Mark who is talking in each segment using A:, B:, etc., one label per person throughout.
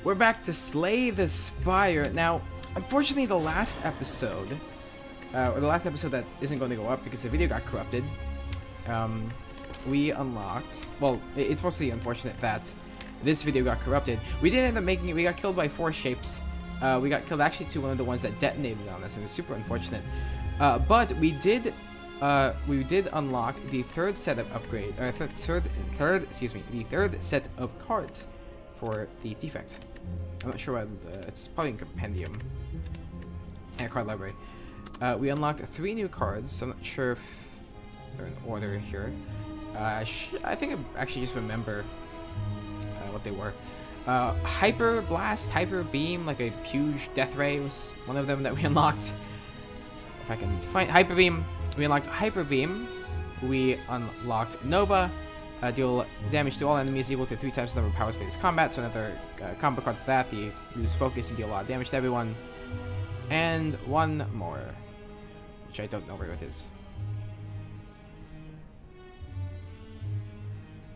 A: We're back to Slay the Spire. Now, unfortunately, the last episode, or the last episode that isn't going to go up because the video got corrupted, we unlocked, well, it's mostly unfortunate that this video got corrupted. We did end up making it. We got killed by 4 shapes. We got killed actually to one of the ones that detonated on us, and it was super unfortunate. But we did unlock the third set of upgrade, or the third set of cards for the defect. I'm not sure what it's probably in compendium and card library. We unlocked 3 new cards. I'm not sure if they're in order here. I think I actually just remember what they were. Hyper Blast, Hyper Beam, like a huge death ray was one of them that we unlocked. If I can find Hyper Beam, we unlocked Hyper Beam. We unlocked Nova. Deal damage to all enemies equal to 3 times the number of powers for this combat. So another combo card for that. You lose focus and deal a lot of damage to everyone. And one more, which I don't know where it is.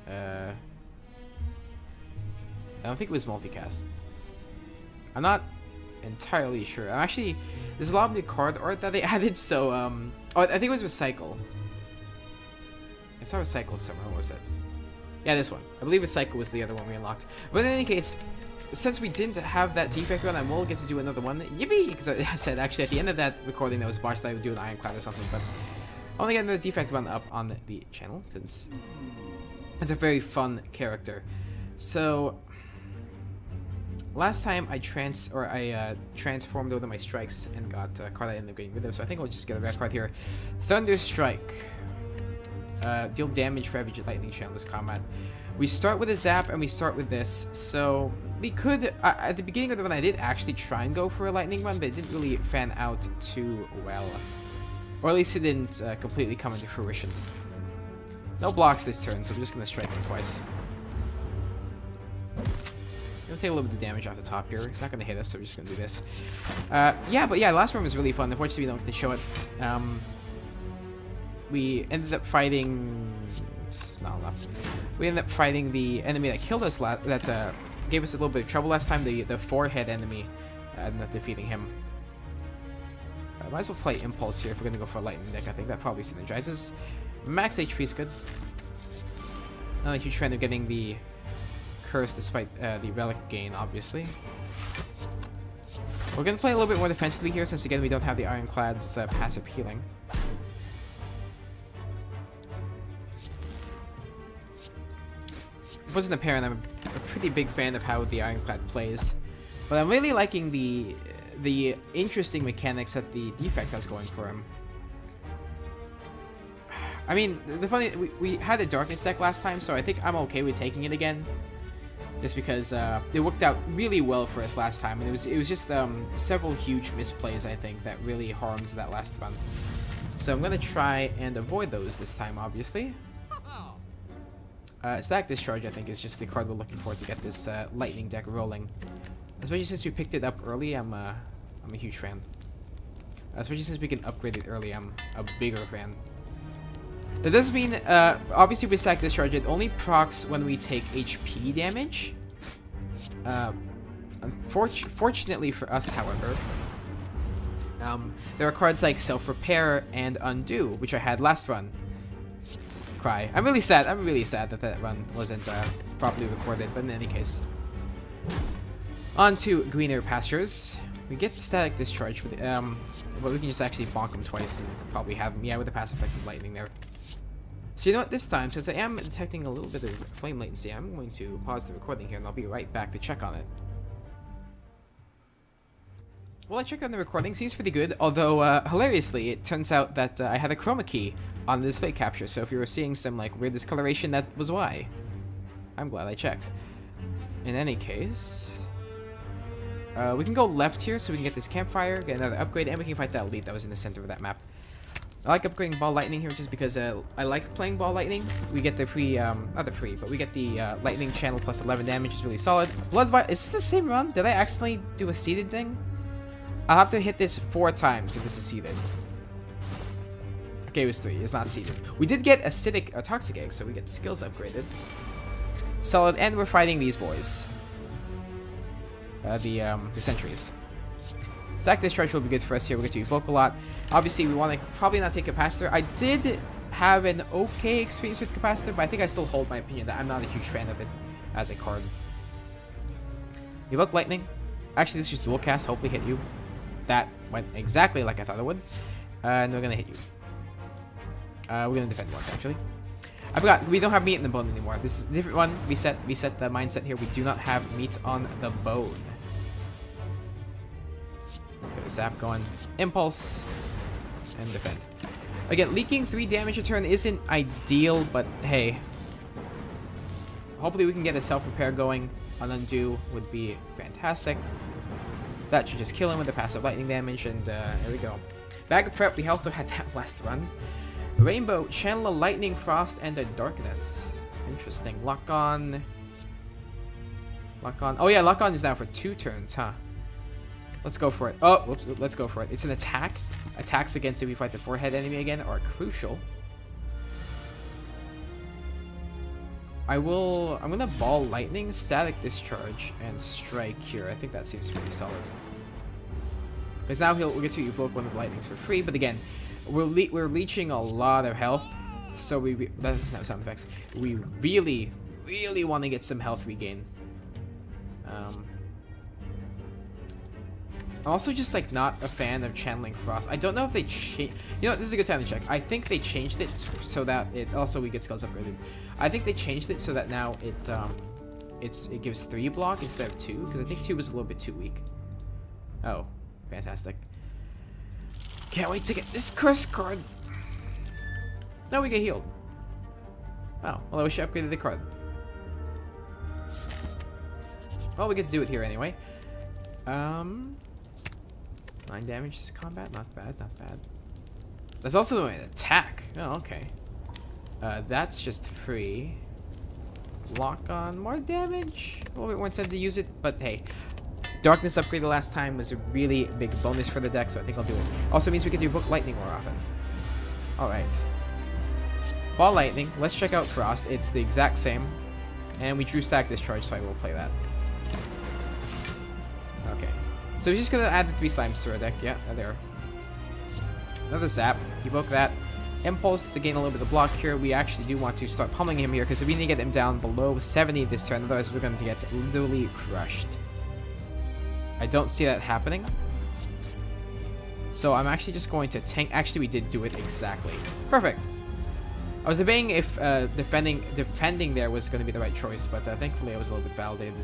A: I don't think it was multicast. I'm not entirely sure. There's a lot of new card art that they added, so oh, I think it was Recycle. I saw Recycle somewhere. What was it? Yeah, this one. I believe Recycle was the other one we unlocked. But in any case, since we didn't have that defect one, I will get to do another one. Yippee! Because I said actually at the end of that recording that was botched that I would do an Ironclad or something, but I want to get another defect one up on the channel since it's a very fun character. So last time I transformed one of my strikes and got a card I ended up getting rid of, so I think I'll just get a rare card here. Thunder Strike. Deal damage for every lightning channel this combat. We start with a zap and we start with this, so we could at the beginning of the run I did actually try and go for a lightning run, but it didn't really fan out too well, or at least it didn't completely come into fruition. No blocks this turn, so we're just gonna strike him twice. Gonna take a little bit of damage off the top here. It's not gonna hit us, so we're just gonna do this. Yeah, but yeah, the last one was really fun. Unfortunately, we don't get to show it. We ended up fighting. It's not enough. We ended up fighting the enemy that killed us that gave us a little bit of trouble last time. The 4-head enemy. Ended up defeating him. Might as well play Impulse here if we're gonna go for a lightning deck. I think that probably synergizes. Max HP is good. Not a huge fan of getting the curse despite the relic gain, obviously. We're gonna play a little bit more defensively here since again we don't have the Ironclad's passive healing. It wasn't apparent. I'm a pretty big fan of how the Ironclad plays, but I'm really liking the interesting mechanics that the defect has going for him. I mean, we had a Darkness deck last time, so I think I'm okay with taking it again, just because it worked out really well for us last time, and it was just several huge misplays I think that really harmed that last run. So I'm gonna try and avoid those this time, obviously. Stack Discharge, I think, is just the card we're looking for to get this lightning deck rolling. Especially since we picked it up early, I'm a huge fan. Especially since we can upgrade it early, I'm a bigger fan. That does mean, obviously with Stack Discharge, it only procs when we take HP damage. Unfortunately for us, however, there are cards like Self-Repair and Undo, which I had last run. Cry. I'm really sad that run wasn't properly recorded, but in any case. On to Greener Pastures. We get Static Discharge, but we can just actually bonk him twice and probably have him, yeah, with the pass effect of lightning there. So you know what, this time, since I am detecting a little bit of flame latency, I'm going to pause the recording here and I'll be right back to check on it. Well, I checked on the recording, seems pretty good, although hilariously, it turns out that I had a chroma key on the display capture, so if you were seeing some like weird discoloration, that was why. I'm glad I checked. In any case, we can go left here so we can get this campfire, get another upgrade, and we can fight that elite that was in the center of that map. I like upgrading Ball Lightning here just because I like playing Ball Lightning. We get the free, not the free, but we get the Lightning channel plus 11 damage, is really solid. Blood Vial, is this the same run? Did I accidentally do a seeded thing? I'll have to hit this 4 times if this is seeded. Okay, it was 3. It's not seeded. We did get Acidic or Toxic Egg, so we get skills upgraded. Solid, and we're fighting these boys. the sentries. Stack Discharge will be good for us here. We'll get to evoke a lot. Obviously, we want to probably not take Capacitor. I did have an okay experience with Capacitor, but I think I still hold my opinion that I'm not a huge fan of it as a card. Evoke Lightning. Actually, this is just dual cast. Hopefully hit you. That went exactly like I thought it would. And we're going to hit you. We're going to defend once, actually. I forgot, we don't have meat in the bone anymore. This is a different one. We set the mindset here. We do not have meat on the bone. Get a zap going. Impulse. And defend. Again, leaking 3 damage a turn isn't ideal, but hey. Hopefully we can get a self-repair going. An undo would be fantastic. That should just kill him with the passive lightning damage, and there we go. Bag of Prep, we also had that last run. Rainbow, channel a lightning, frost, and a darkness. Interesting. Lock on. Lock on. Oh yeah, lock on is now for 2 turns, huh? Let's go for it. Oh, whoops, let's go for it. It's an attack. Attacks against if we fight the forehead enemy again are crucial. I'm gonna ball lightning, static discharge, and strike here. I think that seems pretty solid. Because now we'll get to evoke one of the lightnings for free, but again, we're leeching a lot of health, so that doesn't have sound effects. We really want to get some health regain. I'm also just like not a fan of channeling frost. I don't know if they changed. You know what, this is a good time to check. I think they changed it so that it also we get skills upgraded. I think they changed it so that now it gives 3 block instead of 2, because I think 2 was a little bit too weak. Oh, fantastic. Can't wait to get this curse card. Now we get healed. Oh, well I wish I upgraded the card. Well, we get to do it here anyway. 9 damage this combat, not bad, not bad. That's also an attack. Oh, okay. That's just free. Lock on, more damage. A little bit more incentive to use it, but hey. Darkness upgrade the last time was a really big bonus for the deck, so I think I'll do it. Also means we can do Book Lightning more often. Alright. Ball Lightning. Let's check out Frost. It's the exact same. And we drew Stack Discharge, so I will play that. Okay. So we're just going to add the 3 slimes to our deck. Yeah, there. Another Zap. Evoke that. Impulse to gain a little bit of block here. We actually do want to start pummeling him here, because we need to get him down below 70 this turn. Otherwise, we're going to get literally crushed. I don't see that happening. So I'm actually just going to tank. Actually, we did do it exactly. Perfect. I was debating if defending there was going to be the right choice, but thankfully I was a little bit validated.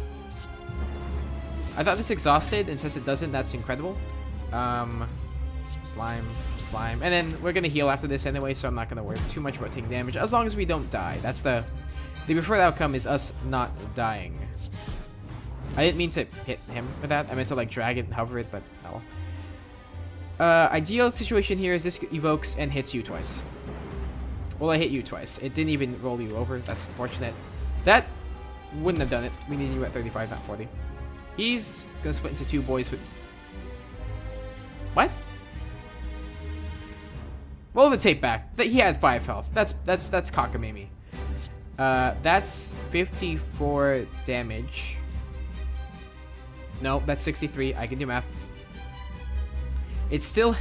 A: I thought this exhausted, and since it doesn't, that's incredible. Slime. And then we're going to heal after this anyway, so I'm not going to worry too much about taking damage, as long as we don't die. That's the preferred outcome, is us not dying. I didn't mean to hit him with that. I meant to like drag it and hover it, but no. Ideal situation here is this evokes and hits you twice. Well, I hit you twice. It didn't even roll you over. That's unfortunate. That wouldn't have done it. We needed you at 35, not 40. He's gonna split into 2 boys with... What? Roll the tape back. He had 5 health. That's cockamamie. That's 54 damage. No, that's 63. I can do math. It's still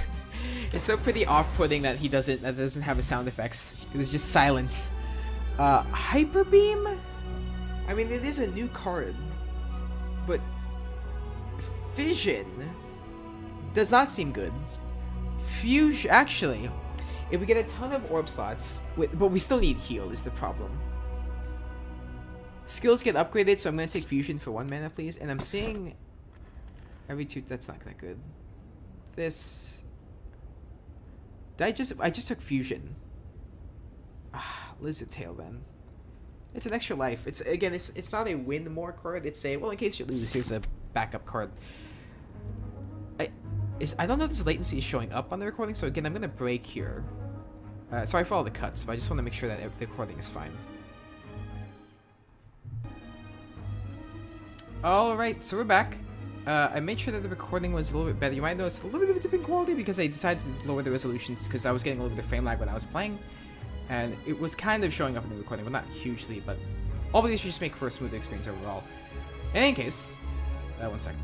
A: pretty off-putting that doesn't have a sound effects, because it's just silence. Hyper Beam? I mean, it is a new card, but Fission does not seem good. Fusion, actually, if we get a ton of orb slots, but we still need heal is the problem. Skills get upgraded, so I'm going to take Fusion for 1 mana, please. And I'm seeing every 2... That's not that good. This... I just took Fusion. Lizard Tail, then. It's an extra life. It's not a win more card. It's a, well, in case you lose, here's a backup card. I don't know if this latency is showing up on the recording, so again, I'm going to break here. Sorry for all the cuts, but I just want to make sure that the recording is fine. Alright, so we're back. I made sure that the recording was a little bit better. You might notice a little bit of a dip in quality because I decided to lower the resolutions because I was getting a little bit of frame lag when I was playing. And it was kind of showing up in the recording, but not hugely, but all of these should just make for a smooth experience overall. In any case, 1 second.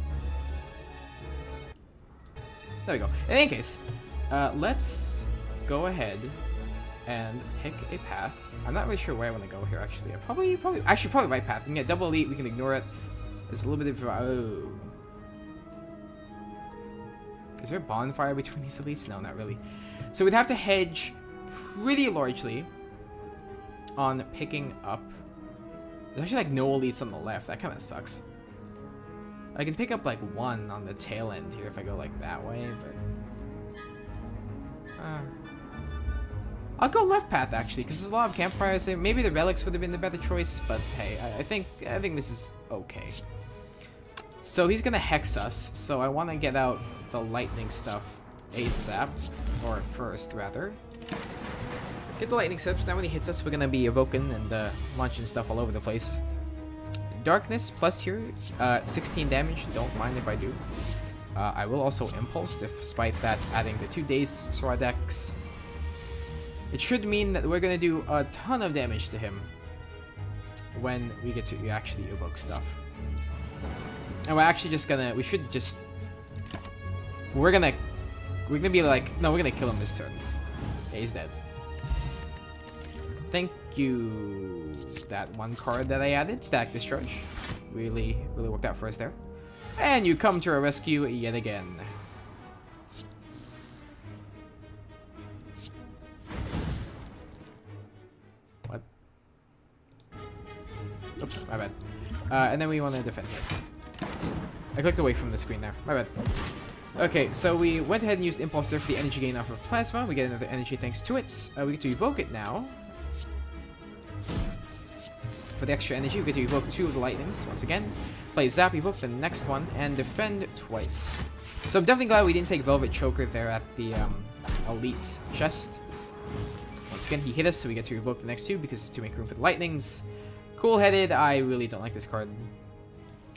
A: There we go. In any case, let's go ahead and pick a path. I'm not really sure where I want to go here, actually. Probably right path. We can get double elite, we can ignore it. There's a little bit of... Oh. Is there a bonfire between these elites? No, not really. So we'd have to hedge pretty largely on picking up... There's actually like no elites on the left. That kind of sucks. I can pick up like one on the tail end here if I go like that way, but... I'll go left path actually, because there's a lot of campfires there. Maybe the relics would have been the better choice, but hey, I think this is okay. So he's gonna hex us, so I want to get out the lightning stuff ASAP, or first rather. Get the lightning steps. Now when he hits us, we're gonna be evoking and launching stuff all over the place. Darkness plus here, 16 damage. Don't mind if I do. I will also impulse, despite that adding the 2 days to our decks. It should mean that we're gonna do a ton of damage to him when we get to actually evoke stuff. And we're actually just gonna, we're gonna be like, no, we're gonna kill him this turn. Okay, he's dead. Thank you. That one card that I added, Static Discharge, really worked out for us there. And you come to our rescue yet again. What? Oops, my bad. And then we want to defend here. I clicked away from the screen there. My bad. Okay, so we went ahead and used Impulse there for the energy gain off of Plasma. We get another energy thanks to it. We get to evoke it now. For the extra energy, we get to evoke 2 of the lightnings once again. Play Zap, evoke the next one, and defend twice. So I'm definitely glad we didn't take Velvet Choker there at the Elite chest. Once again, he hit us, so we get to evoke the next 2 because it's to make room for the lightnings. Cool-headed, I really don't like this card.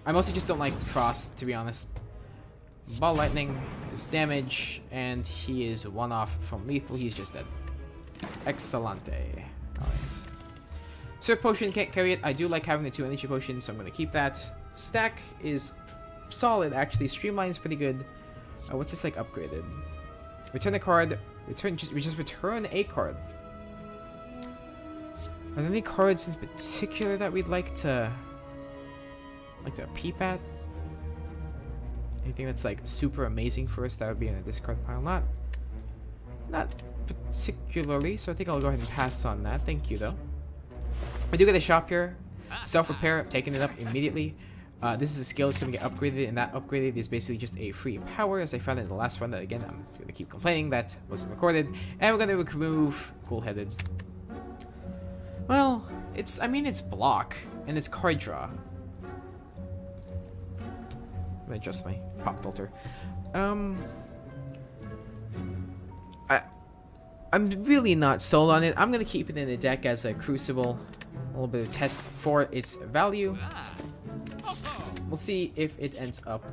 A: I mostly just don't like Frost, to be honest. Ball Lightning is damage, and he is 1 off from lethal. He's just dead. Excellente. Alright. Surf Potion can't carry it. I do like having the 2 energy potions, so I'm going to keep that. Stack is solid, actually. Streamline is pretty good. What's this like upgraded? Return a card. We just return a card. Are there any cards in particular that we'd like to peep at? Anything that's like super amazing for us that would be in a discard pile? Not particularly, so I think I'll go ahead and pass on that. Thank you though. I do get a shop here. Self-repair, I'm taking it up immediately. This is a skill that's going to get upgraded, and that upgraded is basically just a free power, as I found in the last one. That again, I'm going to keep complaining that wasn't recorded. And we're going to remove Cool-Headed. Well, it's block, and it's card draw. Let me adjust my pop filter. I'm really not sold on it. I'm going to keep it in the deck as a Crucible. A little bit of test for its value. We'll see if it ends up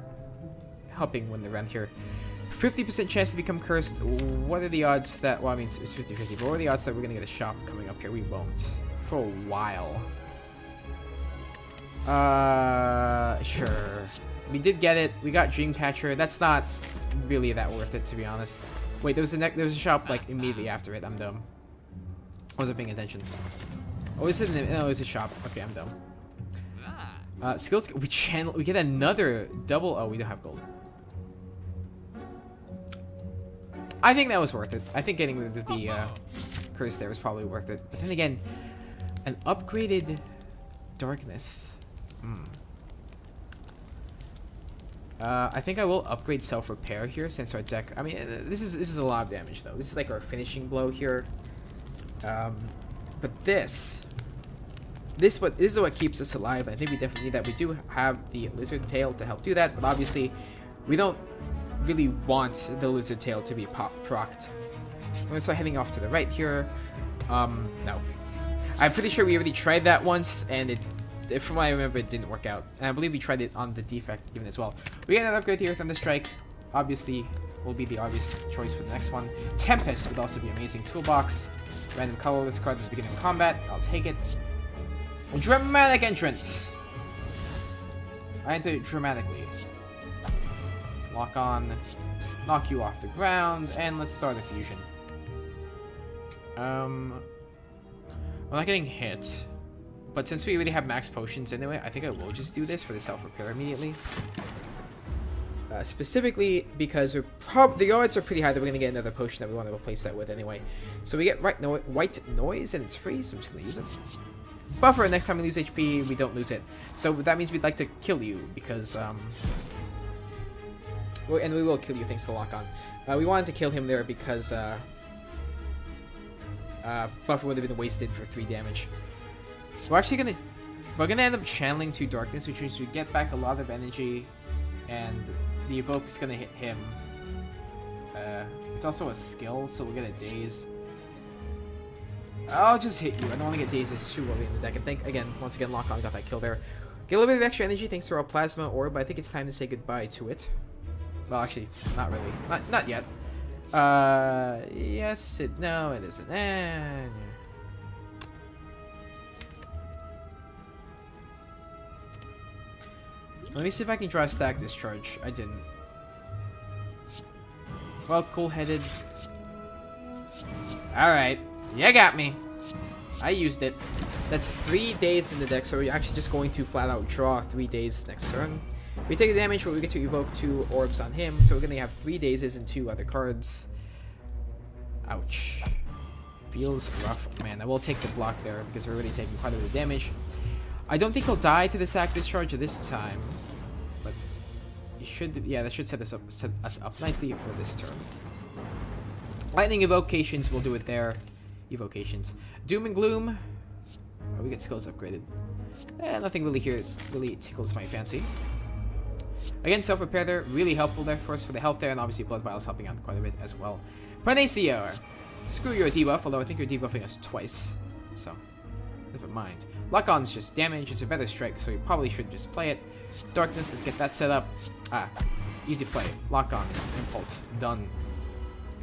A: helping win the round here. 50% chance to become cursed. What are the odds that... Well, I mean, it's 50-50. But what are the odds that we're going to get a shop coming up here? We won't. For a while. Sure. We did get it. We got Dreamcatcher. That's not really that worth it, to be honest. Wait, there was a shop like immediately after it. I'm dumb. I wasn't paying attention. Oh, is it? No, it was a shop. Okay, I'm dumb. Skills. We get another double. Oh, we don't have gold. I think that was worth it. I think getting the curse there was probably worth it. But then again, an upgraded darkness. I think I will upgrade self-repair here since our deck. I mean, this is a lot of damage though. This is like our finishing blow here. But this is what keeps us alive. I think we definitely need that. We do have the lizard tail to help do that, but obviously we don't really want the lizard tail to be procced. I'm gonna start heading off to the right here. No, I'm pretty sure we already tried that once, and from what I remember, it didn't work out. And I believe we tried it on the defect even as well. We get an upgrade here, Thunder Strike. Obviously, will be the obvious choice for the next one. Tempest would also be amazing. Toolbox. Random colorless card at the beginning of combat. I'll take it. A dramatic entrance. I enter dramatically. lock on, knock you off the ground, and let's start a fusion. We're not getting hit, but since we already have max potions anyway, I think I will just do this for the self-repair immediately. Specifically because the odds are pretty high that we're gonna get another potion that we want to replace that with anyway. So we get white noise and it's free, so I'm just gonna use it. Buffer, next time we lose HP, we don't lose it. So that means we'd like to kill you because and we will kill you thanks to lock on. We wanted to kill him there because Buffer would have been wasted for 3 damage. We're gonna end up channeling 2 darkness, which means we get back a lot of energy, and the evoke is gonna hit him. It's also a skill, so we'll get a daze. I'll just hit you. I don't want to get dazed. It's too early in the deck. And think again, once again, lock on got that kill there. Get a little bit of extra energy thanks to our plasma orb, but I think it's time to say goodbye to it. Well, actually, not really. Not yet. Yes, no, it isn't. Let me see if I can draw a stack discharge. I didn't. Well, cool-headed. Alright. You got me. I used it. That's 3 days in the deck, so we're actually just going to flat-out draw 3 days next turn. We take the damage, but we get to evoke 2 orbs on him, so we're going to have 3 dazes and 2 other cards. Ouch. Feels rough. Man, I will take the block there, because we're already taking quite a bit of damage. I don't think he'll die to the stack discharge this time, but you should. Yeah, that should set us up nicely for this turn. Lightning evocations will do it there. Evocations. Doom and Gloom. Oh, we get skills upgraded. Nothing really here really tickles my fancy. Again, self-repair there, really helpful there for us for the health there, and obviously Blood Vials helping out quite a bit as well. Pronacio. Screw your debuff, although I think you're debuffing us twice, so never mind. Lock on's just damage, it's a better strike, so you probably should just play it. Darkness, let's get that set up. Easy play. Lock on. Impulse. Done.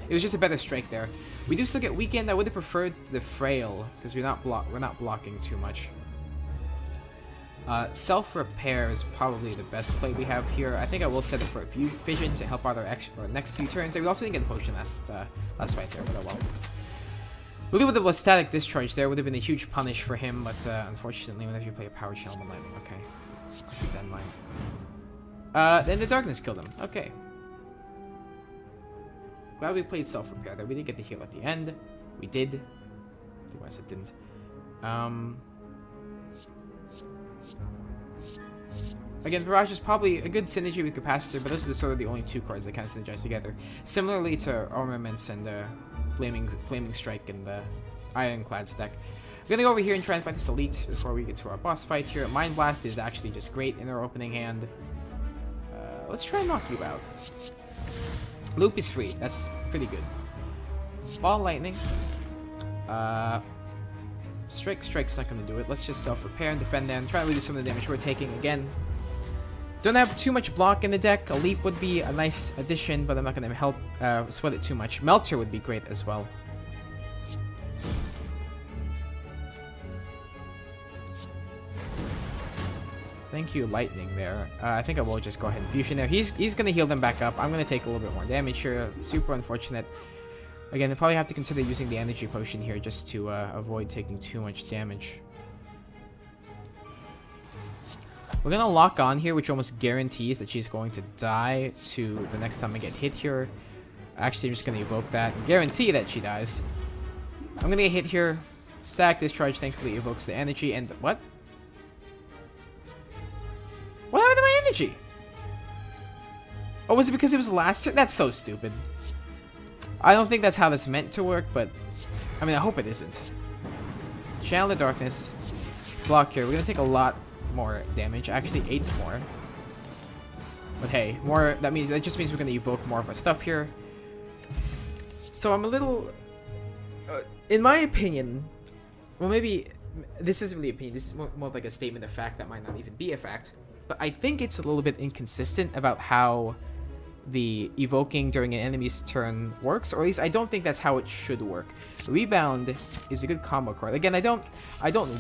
A: It was just a better strike there. We do still get weakened. I would have preferred the frail, because we're not blocking too much. Self-repair is probably the best play we have here. I think I will set it for a few vision to help out our next few turns. We also didn't get the potion last fight there, but oh well. A little bit of a static discharge there would have been a huge punish for him, but unfortunately, whenever you play a power channel, okay, I'll keep that in mind. Then the darkness killed him. Okay. Glad we played self-repair there. We did get the heal at the end. We did. Otherwise, it didn't. Again, Barrage is probably a good synergy with Capacitor, but those are sort of the only 2 cards that kind of synergize together. Similarly to Armaments and Flaming Strike and the Ironclad stack. We're gonna go over here and try and fight this Elite before we get to our boss fight here. Mind Blast is actually just great in our opening hand. Let's try and knock you out. Loop is free. That's pretty good. Ball Lightning. Strike's not gonna do it. Let's just self-repair and defend then. Try to reduce some of the damage we're taking again. Don't have too much block in the deck. A Leap would be a nice addition, but I'm not gonna help sweat it too much. Melter would be great as well. Thank you, Lightning there. I think I will just go ahead and Fusion there. He's gonna heal them back up. I'm gonna take a little bit more damage here. Super unfortunate. Again, they probably have to consider using the energy potion here just to avoid taking too much damage. We're gonna lock on here, which almost guarantees that she's going to die to the next time I get hit here. Actually, I'm just gonna evoke that and guarantee that she dies. I'm gonna get hit here. Stack Discharge thankfully evokes the energy and what? What happened to my energy? Oh, was it because it was last turn? That's so stupid. I don't think that's how that's meant to work, but I mean, I hope it isn't. Channel the Darkness. Block here. We're gonna take a lot more damage. Actually, 8 more. But hey, more. That just means we're gonna evoke more of our stuff here. So I'm a little, in my opinion, well, maybe this isn't really opinion. This is more like a statement of fact that might not even be a fact. But I think it's a little bit inconsistent about how the evoking during an enemy's turn works, or at least I don't think that's how it should work. Rebound is a good combo card. Again, I don't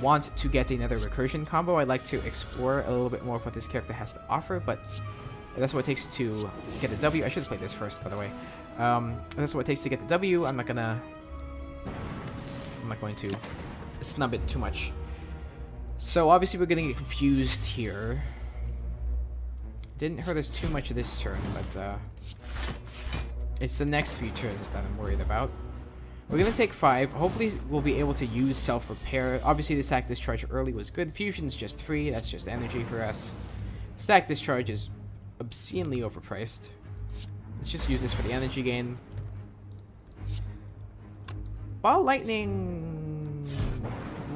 A: want to get another recursion combo. I'd like to explore a little bit more of what this character has to offer, but That's what it takes to get the W. I should have played this first, by the way. That's what it takes to get the W. I'm not going to snub it too much. So obviously we're getting confused here. Didn't hurt us too much this turn, but it's the next few turns that I'm worried about. We're going to take 5. Hopefully we'll be able to use self-repair. Obviously the stack discharge early was good. Fusion's just free. That's just energy for us. Stack discharge is obscenely overpriced. Let's just use this for the energy gain. Ball lightning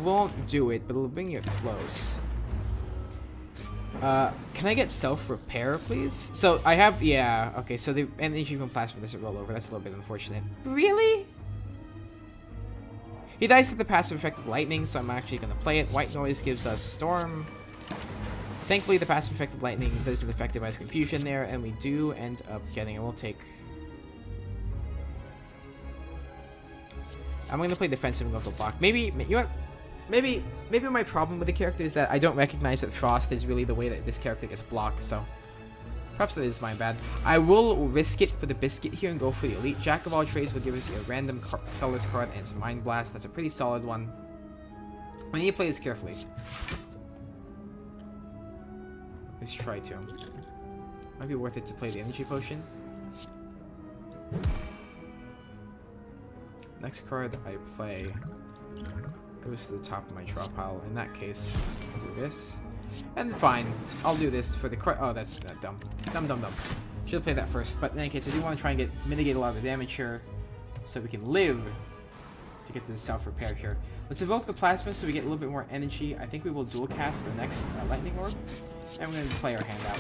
A: won't do it, but it'll bring you close. Can I get self-repair, please? So I have, yeah, okay, so the energy from plasma doesn't roll over. That's a little bit unfortunate. Really? He dies to the passive effect of lightning, so I'm actually going to play it. White noise gives us storm. Thankfully, the passive effect of lightning isn't affected by his confusion there, and we do end up getting it. We'll take... I'm going to play defensive and go for block. Maybe, you know what? Maybe my problem with the character is that I don't recognize that Frost is really the way that this character gets blocked, so... Perhaps that is my bad. I will risk it for the biscuit here and go for the elite. Jack of all trades will give us a random colors card and some Mind Blast. That's a pretty solid one. We need to play this carefully. Let's try to. Might be worth it to play the energy potion. Next card I play goes to the top of my draw pile. In that case, I'll do this. And fine, I'll do this for the card. Oh, that's dumb. Dumb. Should have played that first. But in any case, I do want to try and mitigate a lot of the damage here, so we can live to get to the self-repair here. Let's evoke the plasma so we get a little bit more energy. I think we will dual cast the next lightning orb, and we're going to play our hand out.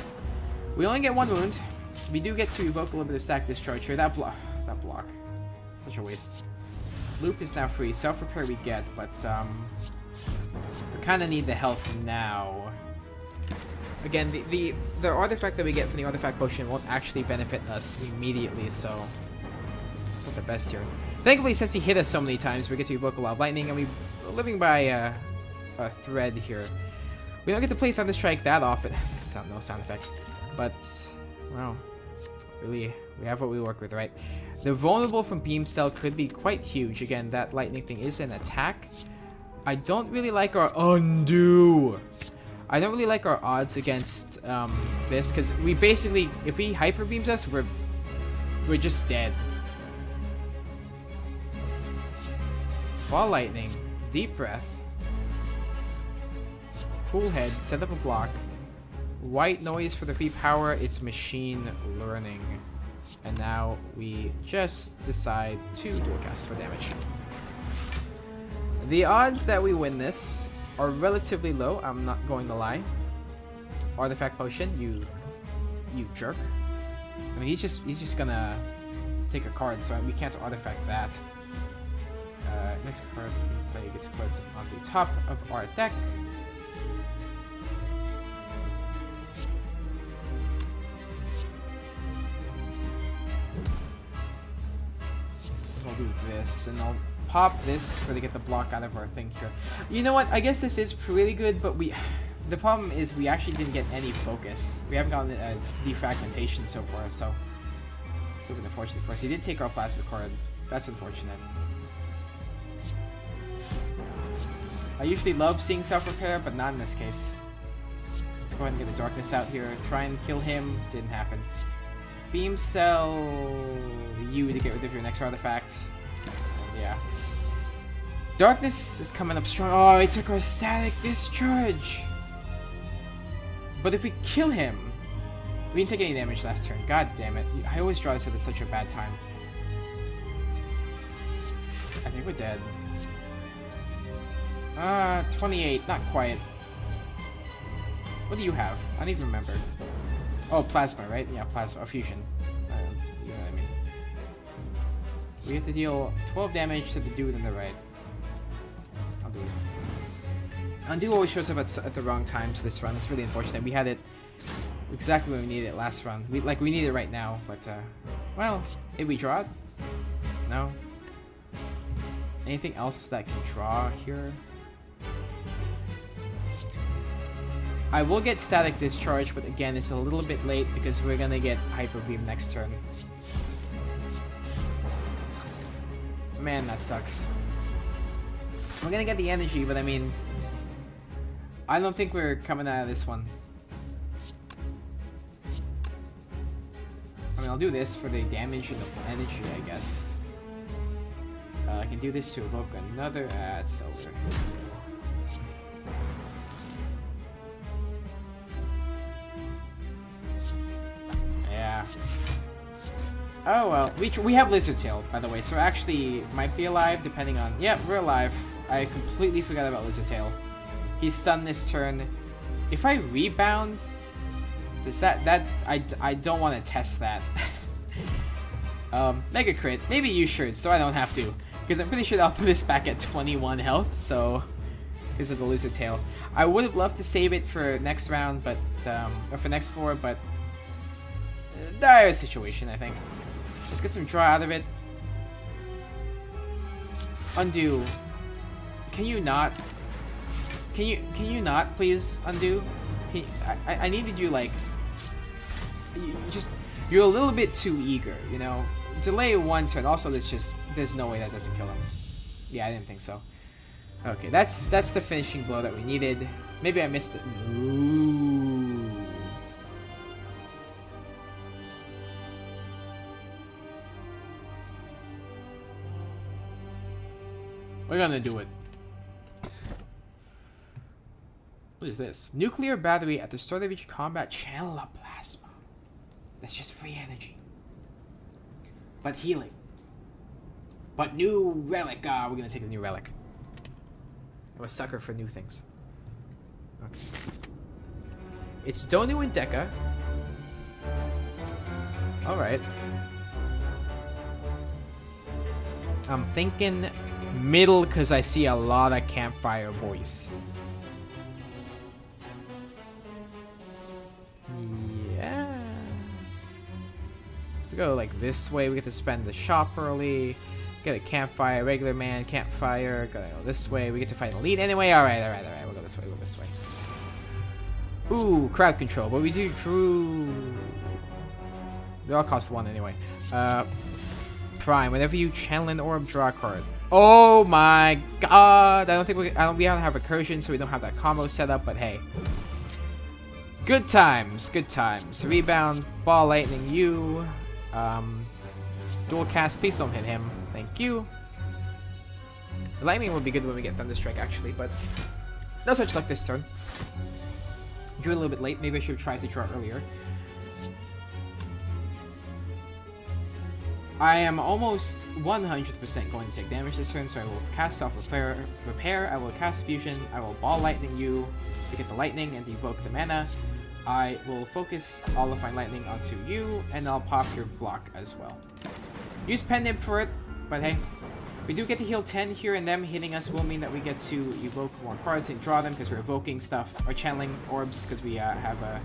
A: We only get 1 wound. We do get to evoke a little bit of stack discharge here. That block, such a waste. Loop is now free. Self-repair we get, but we kind of need the health now. Again, the artifact that we get from the artifact potion won't actually benefit us immediately, so it's not the best here. Thankfully, since he hit us so many times, we get to evoke a lot of lightning, and we're living by a thread here. We don't get to play Thunderstrike that often. No sound effect. But, well, really, we have what we work with, right? The vulnerable from Beam Cell could be quite huge. Again, that lightning thing is an attack. I don't really like our undo. I don't really like our odds against this, because we basically, if he hyper beams us, we're just dead. Ball lightning, deep breath, cool head, set up a block, white noise for the free power. It's machine learning, and now we just decide to dual cast for damage. The odds that we win this are relatively low, I'm not going to lie. Artifact potion, you jerk. I mean, he's just gonna take a card, so we can't artifact that. Next card we play gets put on the top of our deck. I'll do this, and I'll pop this to get the block out of our thing here. You know what? I guess this is pretty good, but the problem is we actually didn't get any focus. We haven't gotten a defragmentation so far, so it's a bit unfortunate for us. He did take our plasma card. That's unfortunate. I usually love seeing self-repair, but not in this case. Let's go ahead and get the darkness out here. Try and kill him. Didn't happen. Beam Cell you to get rid of your next artifact. Yeah. Darkness is coming up strong. Oh, he took our static discharge. But if we kill him, we didn't take any damage last turn. God damn it. I always draw this at such a bad time. I think we're dead. 28. Not quite. What do you have? I don't even remember. Oh, plasma, right? Yeah, plasma. Fusion. You know what I mean. We have to deal 12 damage to the dude on the right. I'll do it. Undo always shows up at the wrong times this run. It's really unfortunate. We had it exactly when we needed it last run. We need it right now, but well, did we draw it? No. Anything else that can draw here? I will get Static Discharge, but again, it's a little bit late because we're gonna get Hyper Beam next turn. Man, that sucks. We're gonna get the energy, but I mean, I don't think we're coming out of this one. I mean, I'll do this for the damage and the energy, I guess. I can do this to evoke another. It's over. Yeah. Oh well, we have Lizard Tail, by the way, so actually might be alive depending on. Yeah, we're alive. I completely forgot about Lizard Tail. He's stunned this turn. If I rebound, does that I don't want to test that. Mega crit. Maybe you should, so I don't have to, because I'm pretty sure I'll put this back at 21 health. So, because of the Lizard Tail, I would have loved to save it for next round, but or for next 4, but dire situation, I think. Let's get some draw out of it. Undo. Can you not? Can you not please undo? Can you, I needed you like. You're a little bit too eager, you know. Delay 1 turn. Also, there's no way that doesn't kill him. Yeah, I didn't think so. Okay, that's the finishing blow that we needed. Maybe I missed it. Ooh. We're gonna do it. What is this? Nuclear battery at the start of each combat. Channel a plasma. That's just free energy. But healing. But new relic. We're gonna take the new relic. I'm a sucker for new things. Okay. It's Donu and Deka. Alright. I'm thinking middle because I see a lot of campfire boys. Yeah. If we go like this way, we get to spend the shop early. Get a campfire, regular man, campfire. Gotta go this way. We get to fight elite anyway. Alright. We'll go this way. We'll go this way. Ooh, crowd control. But we do Drew. They all cost 1 anyway. Prime. Whenever you channel an orb, draw a card. Oh my god! I don't think we don't have recursion, so we don't have that combo set up. But hey, good times, good times. Rebound, ball lightning you. Dual cast. Please don't hit him. Thank you. The lightning will be good when we get Thunderstrike, actually, but no such luck this turn. Drew a little bit late. Maybe I should have tried to draw earlier. I am almost 100% going to take damage this turn, so I will cast Self-Repair, I will cast Fusion, I will Ball Lightning you to get the Lightning and evoke the mana. I will focus all of my Lightning onto you, and I'll pop your block as well. Use Pendant for it, but hey, we do get to heal 10 here, and them hitting us will mean that we get to evoke more cards and draw them, because we're evoking stuff, or channeling orbs, because we have a...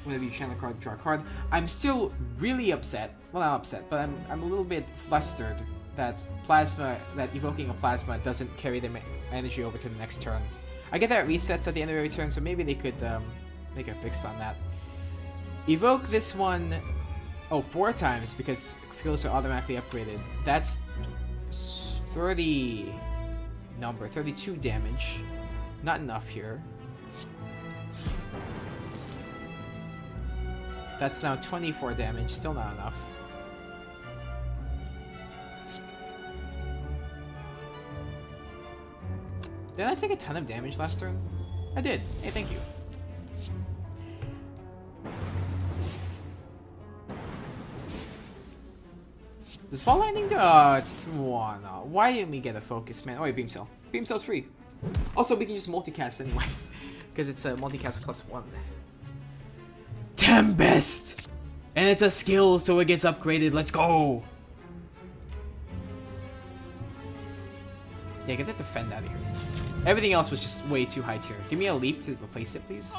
A: whenever you channel a card, draw a card. I'm still really upset. Well, not upset, but I'm a little bit flustered that evoking a plasma doesn't carry the energy over to the next turn. I get that resets at the end of every turn, so maybe they could make a fix on that. Evoke this one, 4 times because skills are automatically upgraded. That's 32 damage. Not enough here. That's now 24 damage, still not enough. Did I take a ton of damage last turn? I did. Hey, thank you. Does Ball Lightning do? Oh, it's one. Oh, why didn't we get a focus, man? Oh, wait, Beam Cell. Beam Cell's free. Also, we can just multicast anyway, because it's a multicast +1. Tempest! And it's a skill, so it gets upgraded. Let's go! Yeah, get that defend out of here. Everything else was just way too high tier. Give me a leap to replace it, please.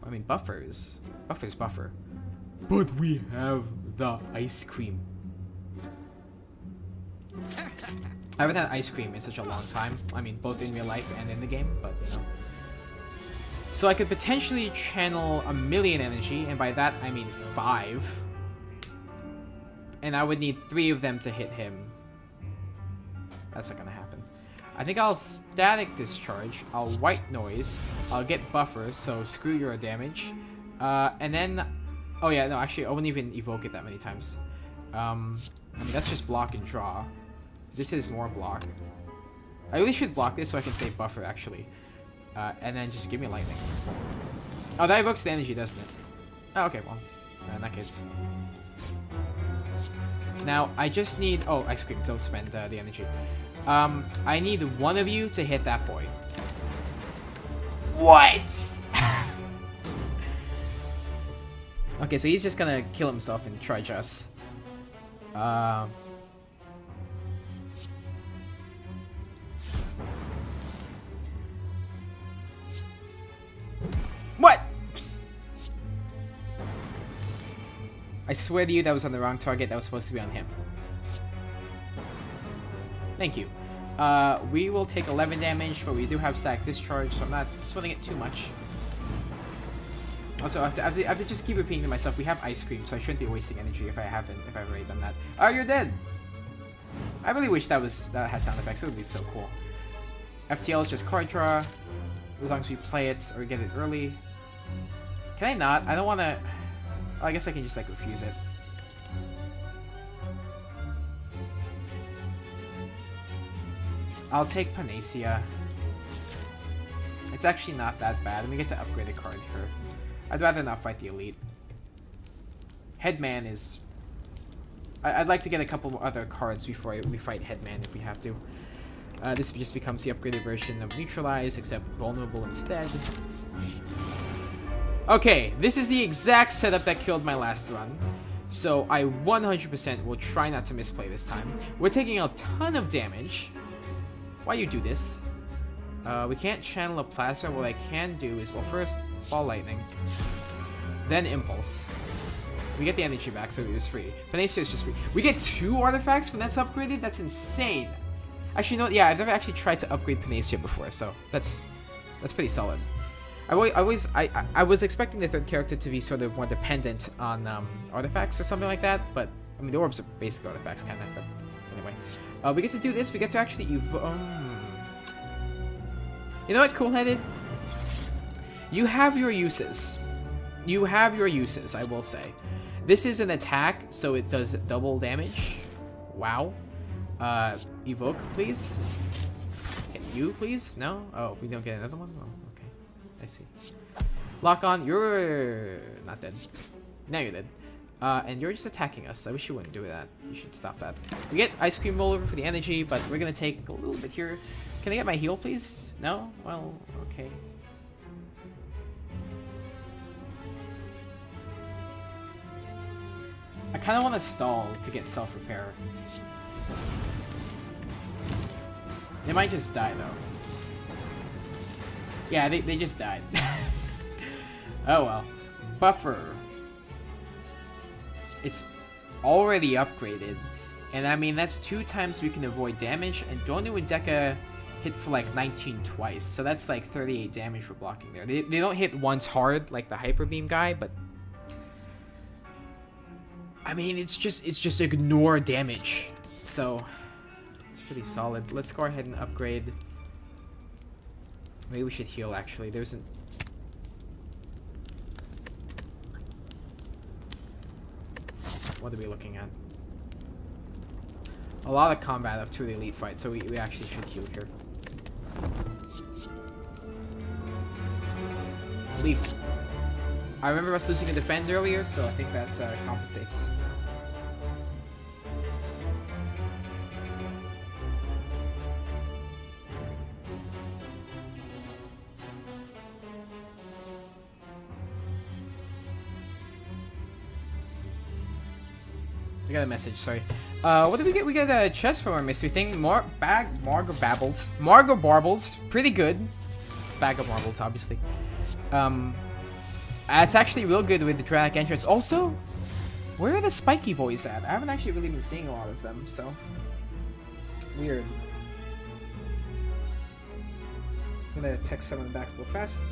A: I mean, buffers. Buffer's buffer. But we have the ice cream. I haven't had ice cream in such a long time. I mean, both in real life and in the game, but you know. So I could potentially channel 1,000,000 energy, and by that I mean 5. And I would need 3 of them to hit him. That's not gonna happen. I think I'll static discharge, I'll white noise, I'll get buffer, so screw your damage. And then... Oh yeah, no, actually I wouldn't even evoke it that many times. I mean, that's just block and draw. This is more block. I really should block this so I can save buffer, actually. And then just give me lightning. Oh, that evokes the energy, doesn't it? Oh, okay, well, in that case. Now, I just need... Oh, ice cream, don't spend the energy. I need one of you to hit that boy. What? Okay, so he's just gonna kill himself and charge us. What? I swear to you that was on the wrong target. That was supposed to be on him. Thank you. We will take 11 damage, but we do have static discharge, so I'm not sweating it too much. Also, I have to just keep repeating to myself, we have ice cream, so I shouldn't be wasting energy if I've already done that. Oh, you're dead! I really wish that had sound effects. It would be so cool. FTL is just card draw, as long as we play it or get it early. Can I not? I don't want to... Oh, I guess I can just, like, refuse it. I'll take Panacea. It's actually not that bad, and we get to upgrade a card here. I'd rather not fight the elite. Headman is... I'd like to get a couple more other cards before we fight Headman if we have to. This just becomes the upgraded version of Neutralize, except vulnerable instead. Okay, this is the exact setup that killed my last run. So I 100% will try not to misplay this time. We're taking a ton of damage. Why you do this? We can't channel a plasma. What I can do is, well, first, Ball Lightning. Then Impulse. We get the energy back, so it was free. Panacea is just free. We get 2 artifacts when that's upgraded? That's insane. Actually, no, yeah, I've never actually tried to upgrade Panacea before, so that's pretty solid. I was expecting the third character to be sort of more dependent on artifacts or something like that, but, I mean, the orbs are basically artifacts, kind of, but anyway. We get to do this. We get to actually evoke... You know what, Cool-Headed? You have your uses. You have your uses, I will say. This is an attack, so it does double damage. Wow. Evoke, please. Hit you, please? No? Oh, we don't get another one? Oh, okay. I see. Lock on. You're not dead. Now you're dead. And you're just attacking us. I wish you wouldn't do that. You should stop that. We get Ice Cream Rollover for the energy, but we're gonna take a little bit here. Can I get my heal, please? No? Well, okay. I kind of want to stall to get self-repair. They might just die, though. Yeah, they just died. Oh, well. Buffer. It's already upgraded. And, I mean, that's 2 times we can avoid damage. And Donu and Deka hit for, like, 19 twice. So that's, like, 38 damage for blocking there. They don't hit once hard, like the Hyper Beam guy, but... I mean, it's just ignore damage. So, it's pretty solid. Let's go ahead and upgrade. Maybe we should heal, actually. There isn't... What are we looking at? A lot of combat up to the elite fight, so we actually should heal here. Leap. I remember us losing a defend earlier, so I think that compensates. I got a message, sorry. What did we get? We got a chest from our mystery thing. Margo Barbles. Pretty good. Bag of marbles, obviously. It's actually real good with the dramatic entrance. Also, where are the spiky boys at? I haven't actually really been seeing a lot of them, so... Weird. I'm gonna text someone back real fast.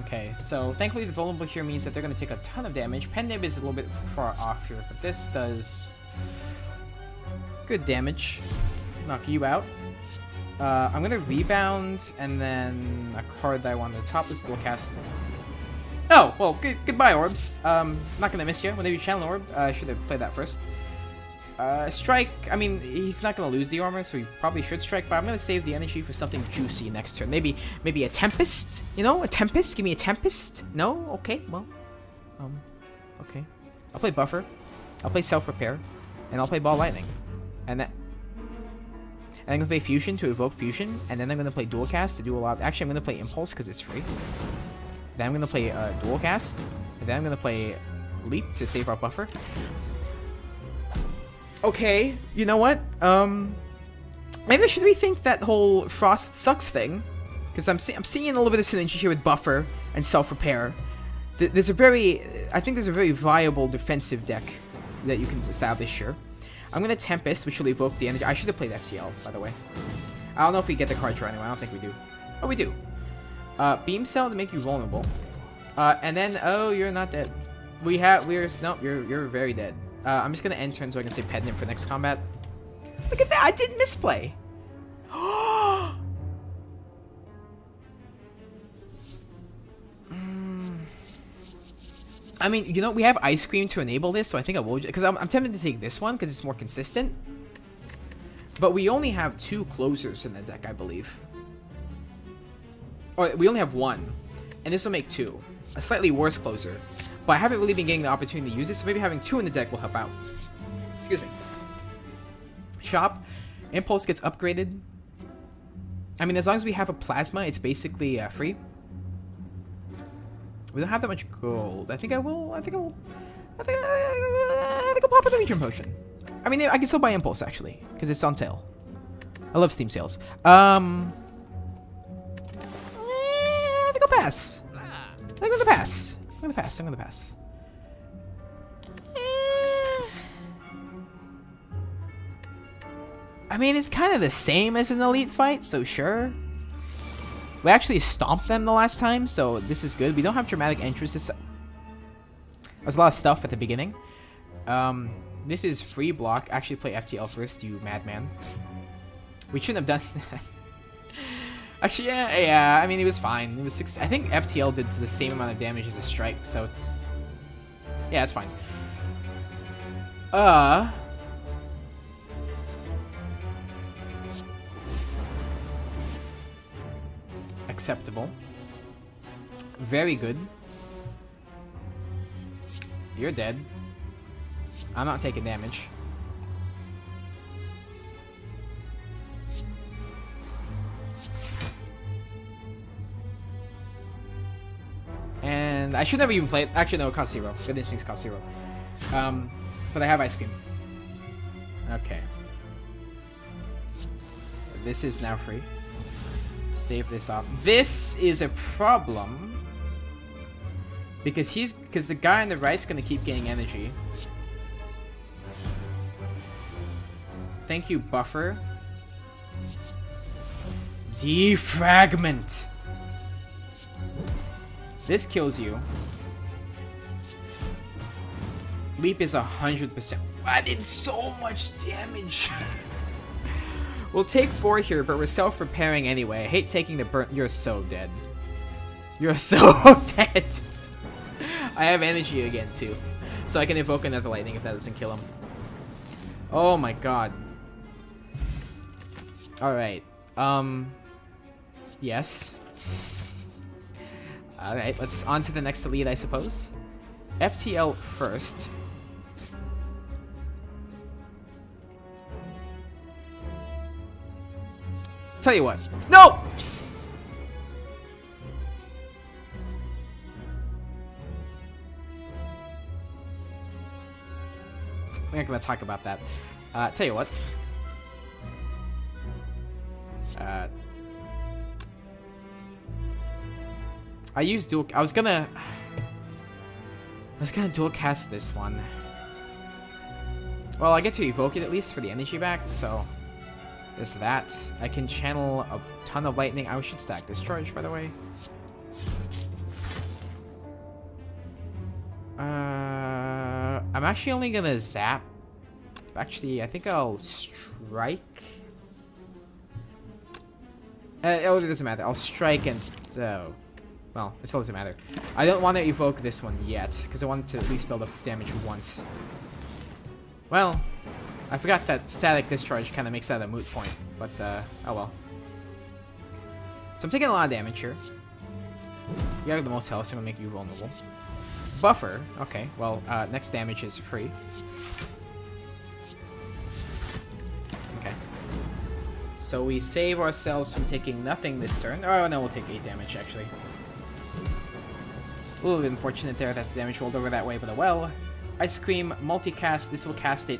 A: Okay, so thankfully the vulnerable here means that they're going to take a ton of damage. Pen Nib is a little bit far off here, but this does good damage. Knock you out. I'm going to rebound, and then a card that I want to top this dual cast. Oh, well, goodbye, orbs. Not going to miss you. Whenever you channel orb, I should have played that first. Strike, I mean, he's not going to lose the armor, so he probably should strike, but I'm going to save the energy for something juicy next turn. Maybe a Tempest? You know, a Tempest? Give me a Tempest? No? Okay, well, okay. I'll play Buffer, I'll play Self-Repair, and I'll play Ball Lightning. And I'm going to play Fusion to evoke Fusion, and then I'm going to play Dual Cast to do a lot. Actually, I'm going to play Impulse because it's free. Then I'm going to play Dual Cast, and then I'm going to play Leap to save our Buffer. Okay, you know what? Maybe I should rethink that whole Frost Sucks thing, because I'm seeing a little bit of synergy here with Buffer and Self-Repair. I think there's a very viable defensive deck that you can establish here. I'm gonna Tempest, which will evoke the energy. I should have played FTL, by the way. I don't know if we get the card draw anyway. I don't think we do. Oh, we do. Beam Cell to make you vulnerable. And then, oh, you're not dead. Nope, you're very dead. I'm just gonna end turn so I can say Pen Nib for next combat. Look at that! I didn't misplay. I mean, you know, we have Ice Cream to enable this, so I think I will, because I'm tempted to take this one because it's more consistent. But we only have 2 closers in the deck, I believe. Or we only have 1, and this will make 2. A slightly worse closer. But I haven't really been getting the opportunity to use this, so maybe having 2 in the deck will help out. Excuse me. Shop. Impulse gets upgraded. I mean, as long as we have a Plasma, it's basically free. We don't have that much gold. I think I'll pop in the Region Potion. I mean, I can still buy Impulse, actually, because it's on sale. I love Steam sales. I think I'll pass. I'm gonna pass. I'm gonna pass. I mean, it's kind of the same as an elite fight, so sure. We actually stomped them the last time, so this is good. We don't have dramatic entrance. There's a lot of stuff at the beginning. This is free block. Actually play FTL first, you madman. We shouldn't have done that. Actually, yeah. I mean, it was fine. It was 6. I think FTL did the same amount of damage as a strike, so it's... Yeah, it's fine. Acceptable. Very good. You're dead. I'm not taking damage. And I should never even play it. Actually, no, it costs 0. Good instincts cost 0. But I have Ice Cream. Okay. This is now free. Save this off. This is a problem. Because the guy on the right's gonna keep getting energy. Thank you, Buffer. Defragment. This kills you. Leap is 100%. I did so much damage. We'll take 4 here, but we're self-repairing anyway. I hate taking the burn. You're so dead. You're so dead. I have energy again, too. So I can evoke another lightning if that doesn't kill him. Oh my god. Alright. Yes. Alright, let's on to the next elite, I suppose. FTL first. Tell you what. No! We're not gonna talk about that. Tell you what. I used dual. I was gonna. dual cast this one. Well, I get to evoke it at least for the energy back, so there's that. I can channel a ton of lightning. I should stack Discharge, by the way. I'm actually only gonna zap. Actually, I think I'll strike. Oh, it doesn't matter. I'll strike and... well, it still doesn't matter. I don't want to evoke this one yet, because I want to at least build up damage once. Well, I forgot that static discharge kind of makes that a moot point, but oh well. So I'm taking a lot of damage here. You have the most health, so I'm going to make you vulnerable. Buffer. Okay, well, next damage is free. Okay. So we save ourselves from taking nothing this turn. Oh, no, we'll take 8 damage, actually. A little bit unfortunate there that the damage rolled over that way, but well. Ice Cream, multicast. This will cast it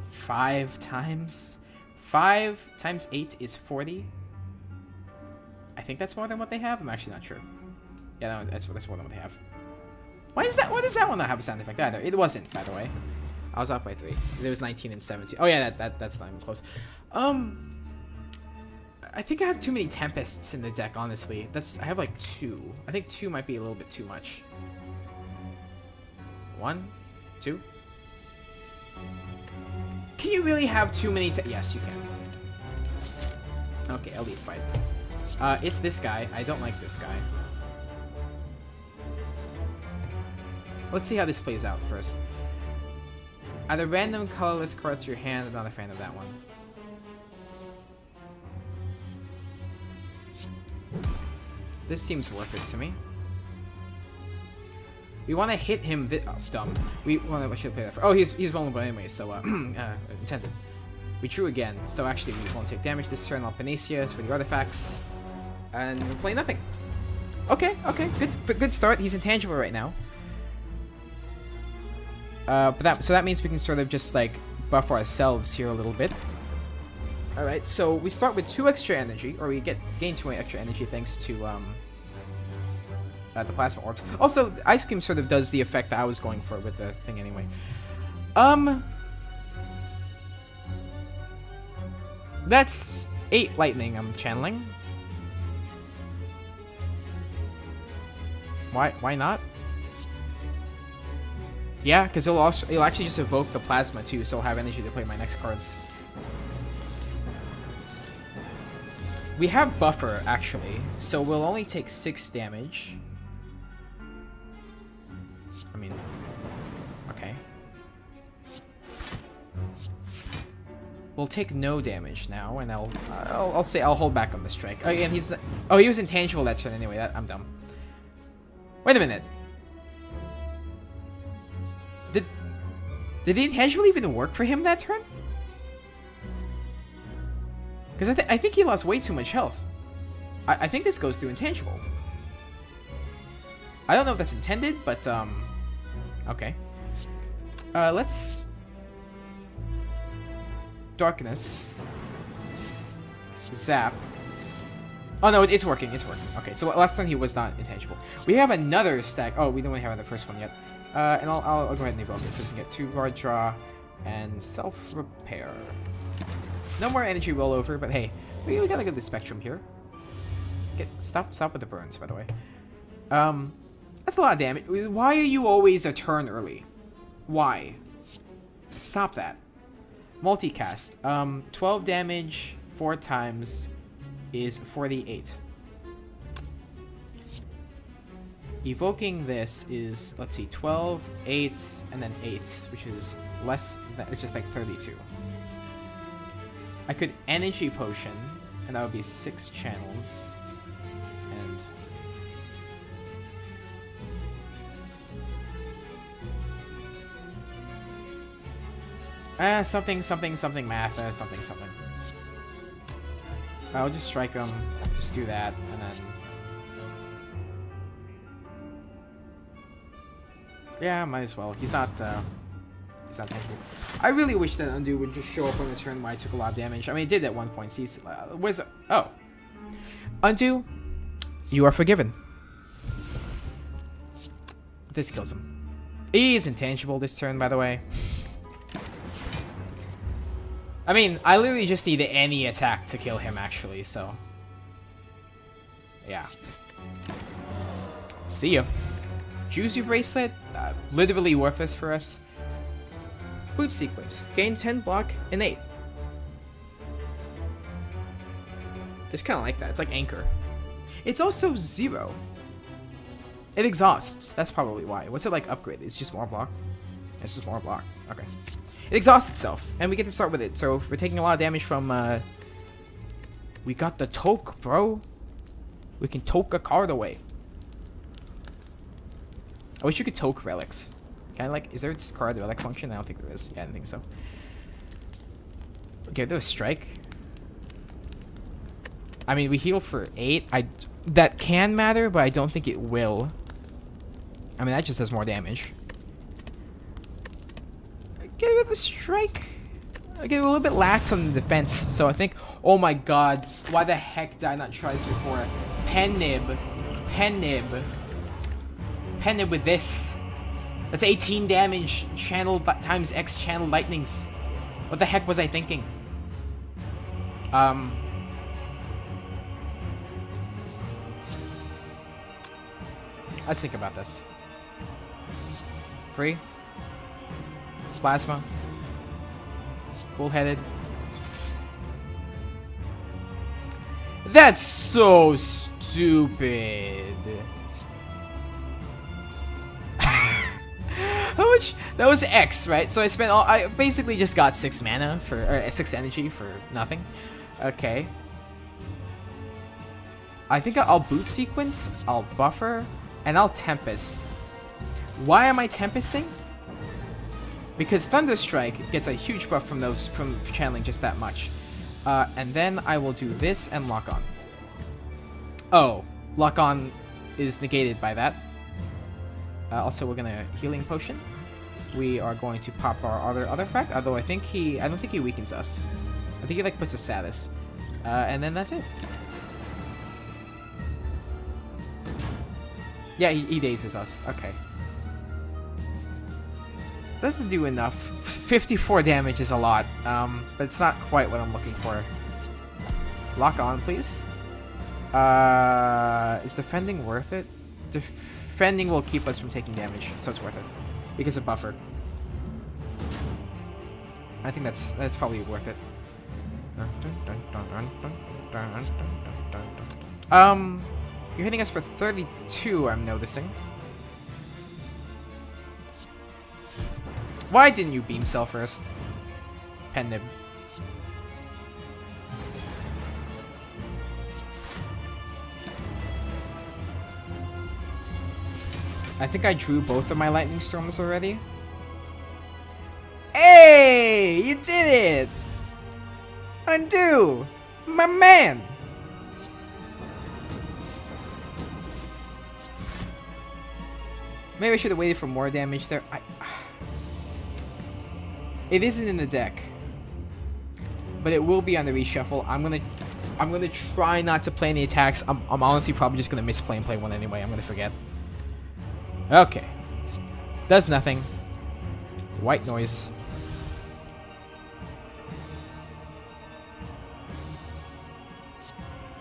A: 5 times. 5 times 8 is 40. I think that's more than what they have. I'm actually not sure. Yeah, no, that's more than what they have. Why is that? Why does that one not have a sound effect either? It wasn't, by the way. I was off by 3 because it was 19 and 17. Oh yeah, that's not even close. I think I have too many Tempests in the deck. Honestly, I have like 2. I think 2 might be a little bit too much. 1, 2. Can you really have too many? Yes, you can. Okay, Elite Fight. It's this guy. I don't like this guy. Let's see how this plays out first. Add a random colorless card to your hand. I'm not a fan of that one. This seems worth it to me. We want to hit him. Oh, dumb. We want to. I should play that. Oh, he's vulnerable anyway. So intended. We drew again. So actually, we won't take damage this turn. I'll Panacea for the artifacts, and we'll play nothing. Okay. Okay. Good start. He's intangible right now. So that means we can sort of just like buff ourselves here a little bit. All right. So we start with 2 extra energy, or we gain 2 extra energy thanks to the plasma orbs. Also, Ice Cream sort of does the effect that I was going for with the thing anyway. That's 8 lightning I'm channeling. Why not? Yeah, because it'll actually just evoke the plasma too, so I'll have energy to play my next cards. We have buffer actually, so we'll only take 6 damage. I mean, okay. We'll take no damage now, and I'll hold back on the strike. Oh, and he was intangible that turn anyway. I'm dumb. Wait a minute. Did the intangible even work for him that turn? Because I think he lost way too much health. I think this goes through intangible. I don't know if that's intended, but okay. Let's Darkness. Zap. Oh no, it's working. It's working. Okay, so last time he was not intangible. We have another stack. Oh, we don't really have the first one yet. And I'll go ahead and evoke it so we can get 2 guard draw and self-repair. No more energy rollover, but hey, we gotta go to the spectrum here. Stop with the burns, by the way. That's a lot of damage. Why are you always a turn early? Why? Stop that. Multicast. 12 damage 4 times is 48. Evoking this is, let's see, 12, 8, and then 8, which is less, it's just like 32. I could energy potion, and that would be 6 channels, and something math, something. I'll just strike him, just do that, and then yeah, might as well. He's not tangible. I really wish that Undo would just show up on the turn where I took a lot of damage. I mean, it did at one point. See, where's oh, Undo, you are forgiven. This kills him. He is intangible this turn, by the way. I mean, I literally just need any attack to kill him, actually, so... Yeah. See ya. Juicy Bracelet, literally worthless for us. Boot Sequence, gain 10 block and 8. It's kind of like that, it's like Anchor. It's also 0. It exhausts, that's probably why. What's it like upgrade? It's just more block? It's just more block, okay. It exhausts itself, and we get to start with it, so if we're taking a lot of damage from, we got the Toke, bro. We can Toke a card away. I wish you could Toke relics. Kind of like, is there a discard relic function? I don't think there is. Yeah, I don't think so. Okay, there's Strike. I mean, we heal for 8. That can matter, but I don't think it will. I mean, that just does more damage. Get rid of the Strike. I get a little bit lax on the defense, so I think... Oh my god. Why the heck did I not try this before? Pen Nib. Pen Nib. Pen Nib with this. That's 18 damage channel times X channel lightnings. What the heck was I thinking? Let's think about this. Free. Plasma. Cool-headed. That's so stupid. How much? That was X, right? So I spent all... I basically just got 6 mana for... Or 6 energy for nothing. Okay. I think I'll Boot Sequence, I'll Buffer, and I'll Tempest. Why am I Tempesting? Because Thunderstrike gets a huge buff from those... From channeling just that much. And then I will do this and Lock On. Oh. Lock On is negated by that. Also, we're gonna Healing Potion. We are going to pop our other artifact, although I don't think he weakens us. I think he like puts a status. And then that's it. Yeah, he dazes us. Okay. Doesn't do enough. 54 damage is a lot, but it's not quite what I'm looking for. Lock On, please. Is defending worth it? Defending will keep us from taking damage, so it's worth it. Because of buffer. I think that's probably worth it. You're hitting us for 32, I'm noticing. Why didn't you Beam Cell first? Pen Nib. I think I drew both of my Lightning Storms already. Hey! You did it! Undo! My man! Maybe I should have waited for more damage there. It isn't in the deck, but it will be on the reshuffle. I'm gonna try not to play any attacks. I'm honestly probably just gonna misplay and play one anyway. I'm gonna forget. Okay, does nothing. White noise.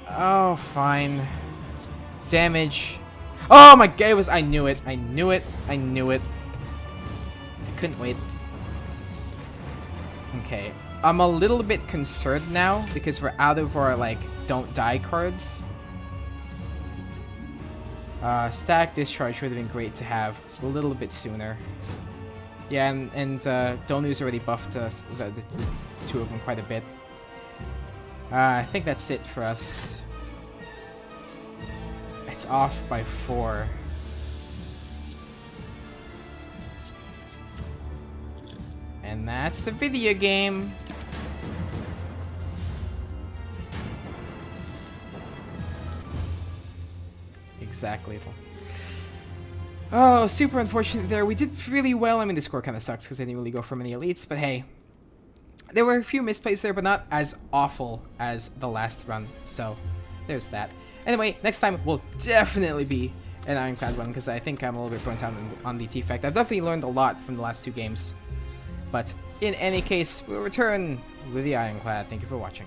A: Oh, fine. Damage. Oh my god! I knew it. I knew it. I knew it. I couldn't wait. Okay, I'm a little bit concerned now because we're out of our like don't die cards. Stack Discharge would have been great to have a little bit sooner. Yeah, and Donu's already buffed us, the two of them quite a bit. I think that's it for us. It's off by 4. And that's the video game. Exactly. Oh, super unfortunate there. We did really well. I mean, the score kind of sucks because I didn't really go for many elites, but hey. There were a few misplays there, but not as awful as the last run. So, there's that. Anyway, next time will definitely be an Ironclad one because I think I'm a little bit burnt out on the T-Fact. I've definitely learned a lot from the last 2 games. But in any case, we'll return with the Ironclad. Thank you for watching.